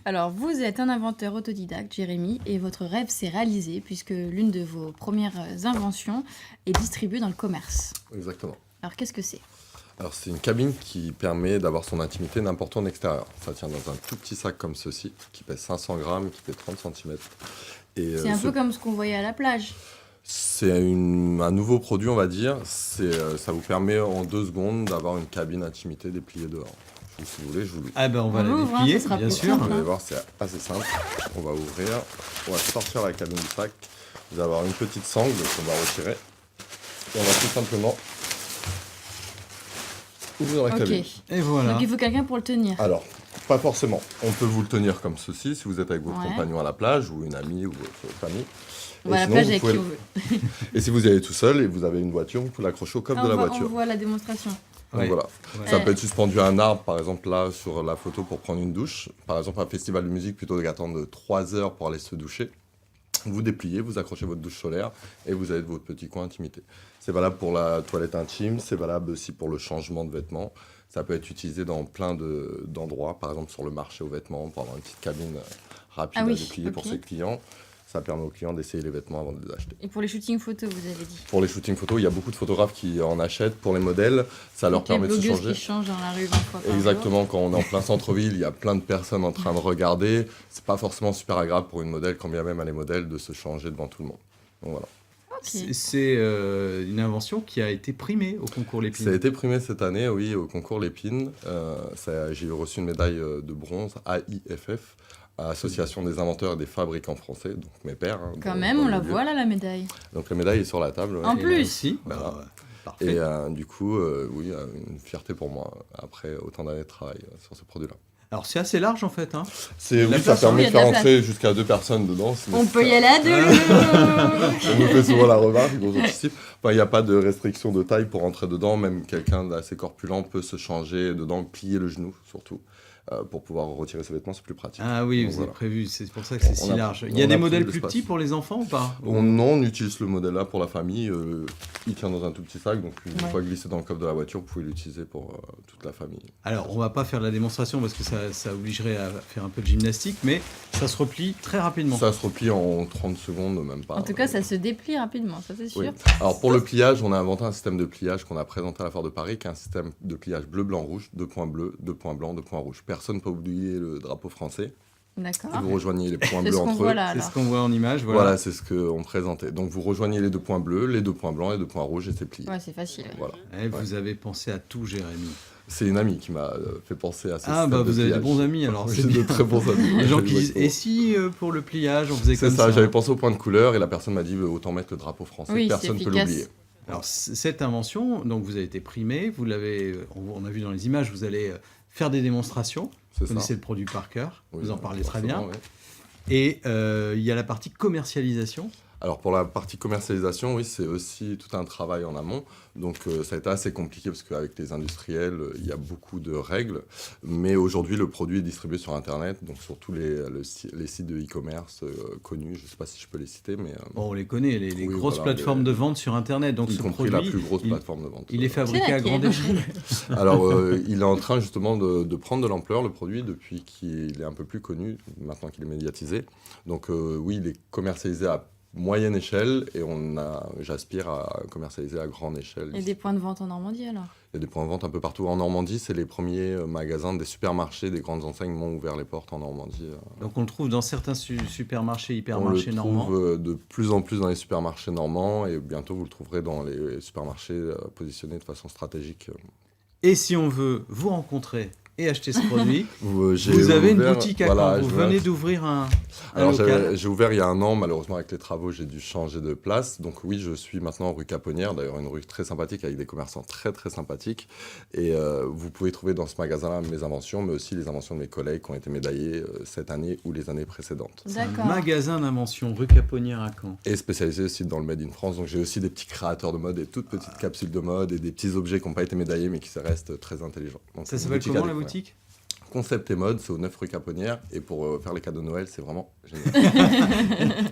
Alors, vous êtes un inventeur autodidacte, Jérémy, et votre rêve s'est réalisé puisque l'une de vos premières inventions est distribuée dans le commerce. Exactement. Alors, qu'est-ce que c'est? Alors, c'est une cabine qui permet d'avoir son intimité n'importe où en extérieur. Ça tient dans un tout petit sac comme ceci, qui pèse 500 grammes, qui fait 30 centimètres. C'est un peu comme ce qu'on voyait à la plage. C'est un nouveau produit, on va dire. Ça vous permet en 2 secondes d'avoir une cabine intimité dépliée dehors. Si vous voulez, je vous le... Ah ben on va On la ouvre, hein, déplier, ça sera bien plus sûr. simple. Vous allez voir, c'est assez simple. On va ouvrir, on va sortir la cabine du sac. Vous allez avoir une petite sangle qu'on va retirer. Et on va tout simplement ouvrir la cabine. Ok. Et voilà. Donc, il faut quelqu'un pour le tenir. Alors, pas forcément. On peut vous le tenir comme ceci si vous êtes avec votre Ouais. compagnon à la plage ou une amie ou votre famille. On va à la sinon, plage vous avec pouvez- qui on veut. Et si vous y allez tout seul et vous avez une voiture, vous pouvez l'accrocher au coffre de la On voiture. voit la démonstration. Donc Ouais. voilà. Ouais. Ça peut être suspendu à un arbre, par exemple là sur la photo pour prendre une douche. Par exemple, un festival de musique, plutôt que d'attendre 3 heures pour aller se doucher. Vous dépliez, vous accrochez votre douche solaire et vous avez votre petit coin intimité. C'est valable pour la toilette intime, c'est valable aussi pour le changement de vêtements. Ça peut être utilisé dans plein d'endroits, par exemple sur le marché aux vêtements, pour avoir une petite cabine rapide Ah oui, à déplier pour ok. ses clients. Ça permet aux clients d'essayer les vêtements avant de les acheter. Et pour les shootings photos, vous avez dit. Pour les shootings photos, il y a beaucoup de photographes qui en achètent. Pour les modèles, ça leur Donc, les permet de se blogueuses changer. qui changent dans la rue 20 fois par jour. Exactement, quand on est en plein centre-ville, il y a plein de personnes en train de regarder. C'est pas forcément super agréable pour une modèle, quand bien même elle est modèle, de se changer devant tout le monde. Donc voilà. Ok. C'est une invention qui a été primée au concours Lépine. Ça a été primé cette année, oui, au concours Lépine. J'ai reçu une médaille de bronze, AIFF, Association des inventeurs et des fabricants français, donc mes pairs. hein, Quand dans- même, dans on le la milieu. voit là, la médaille. Donc la médaille est sur la table. ouais. En Et plus. là aussi, Voilà. parfait. Et du coup, oui, une fierté pour moi, après autant d'années de travail sur ce produit-là. Alors c'est assez large en fait. Hein. Oui, La ça place, permet oui, de il y a faire de la entrer jusqu'à 2 personnes dedans. si On peut y nécessaire. aller à deux. On me fait souvent la remarque, donc j'anticipe. Enfin, il n'y a pas de restriction de taille pour entrer dedans. Même quelqu'un d'assez corpulent peut se changer dedans, plier le genou surtout, pour pouvoir retirer ses vêtements, c'est plus pratique. Ah oui, Donc, vous voilà. avez prévu, c'est pour ça que c'est On si a- large. Il y a on des a modèles pris plus l'espace. petits pour les enfants ou pas? On utilise le modèle-là pour la famille. Il tient dans un tout petit sac, donc une Ouais. fois glissé dans le coffre de la voiture, vous pouvez l'utiliser pour toute la famille. Alors on va pas faire la démonstration parce que ça obligerait à faire un peu de gymnastique, mais ça se replie très rapidement. Ça se replie en 30 secondes, même pas. En tout cas, ça se déplie rapidement, ça c'est sûr. Oui. Alors pour le pliage, on a inventé un système de pliage qu'on a présenté à la Foire de Paris, qui est un système de pliage bleu-blanc-rouge, 2 points bleus, 2 points blancs, 2 points rouges. Personne ne peut oublier le drapeau français. D'accord. Vous rejoignez les points C'est bleus ce qu'on entre voit eux. là C'est alors. ce qu'on voit en image. Voilà, Voilà. c'est ce qu'on présentait. Donc vous rejoignez les 2 points bleus, les 2 points blancs, les 2 points rouges et c'est plié. Ouais, c'est facile. ouais. Voilà. Eh, vous avez pensé à tout, Jérémy. C'est une amie qui m'a fait penser à ce Ah système bah de vous avez de pliage. bons amis alors. J'ai C'est de bien. très bons amis. Les gens J'ai qui le disent vote et si pour le pliage on faisait C'est comme ça, ça. j'avais pensé au point de couleur et la personne m'a dit autant mettre le drapeau français. Oui, c'est Personne ne peut efficace. l'oublier. Alors cette invention, donc vous avez été primé, vous l'avez, on a vu dans les images, vous allez faire des démonstrations. C'est Vous ça. connaissez le produit par cœur, Oui, vous en parlez très bien. forcément, ouais. Et il y a la partie commercialisation. Alors pour la partie commercialisation, oui, c'est aussi tout un travail en amont. Donc ça a été assez compliqué parce qu'avec les industriels, il y a beaucoup de règles. Mais aujourd'hui, le produit est distribué sur Internet, donc sur tous les sites de e-commerce connus. Je ne sais pas si je peux les citer, mais Bon, on les connaît, les Oui, grosses voilà, plateformes de vente sur Internet. Donc y ce compris produit, la plus grosse il- plateforme de vente. il est fabriqué C'est à laquelle grande échelle. Alors, il est en train justement de prendre de l'ampleur, le produit, depuis qu'il est un peu plus connu, maintenant qu'il est médiatisé. Donc oui, il est commercialisé à moyenne échelle et j'aspire à commercialiser à grande échelle. Il y a des points de vente en Normandie alors. Il y a des points de vente un peu partout en Normandie. C'est les premiers magasins des supermarchés, des grandes enseignes m'ont ouvert les portes en Normandie. Donc on le trouve dans certains supermarchés, On hypermarchés le normands. trouve de plus en plus dans les supermarchés normands et bientôt vous le trouverez dans les supermarchés positionnés de façon stratégique. Et si on veut vous rencontrer et acheter ce produit, J'ai vous avez une ouvert- boutique à voilà, Caen. Vous je venez viens- d'ouvrir un Alors local. j'ai ouvert il y a un an, malheureusement avec les travaux j'ai dû changer de place. Donc oui, je suis maintenant rue Caponnière, d'ailleurs une rue très sympathique avec des commerçants très très sympathiques. Et vous pouvez trouver dans ce magasin-là mes inventions, mais aussi les inventions de mes collègues qui ont été médaillées cette année ou les années précédentes. D'accord. Magasin d'invention rue Caponnière à Caen. Et spécialisé aussi dans le Made in France. Donc j'ai aussi des petits créateurs de mode, des toutes petites capsules de mode et des petits objets qui n'ont pas été médaillés mais qui restent très intelligents. Donc, Ça c'est une s'appelle boutique à comment la découvrir. boutique? Concept et mode, c'est au 9 rue Caponnière. Et pour faire les cadeaux de Noël, c'est vraiment génial.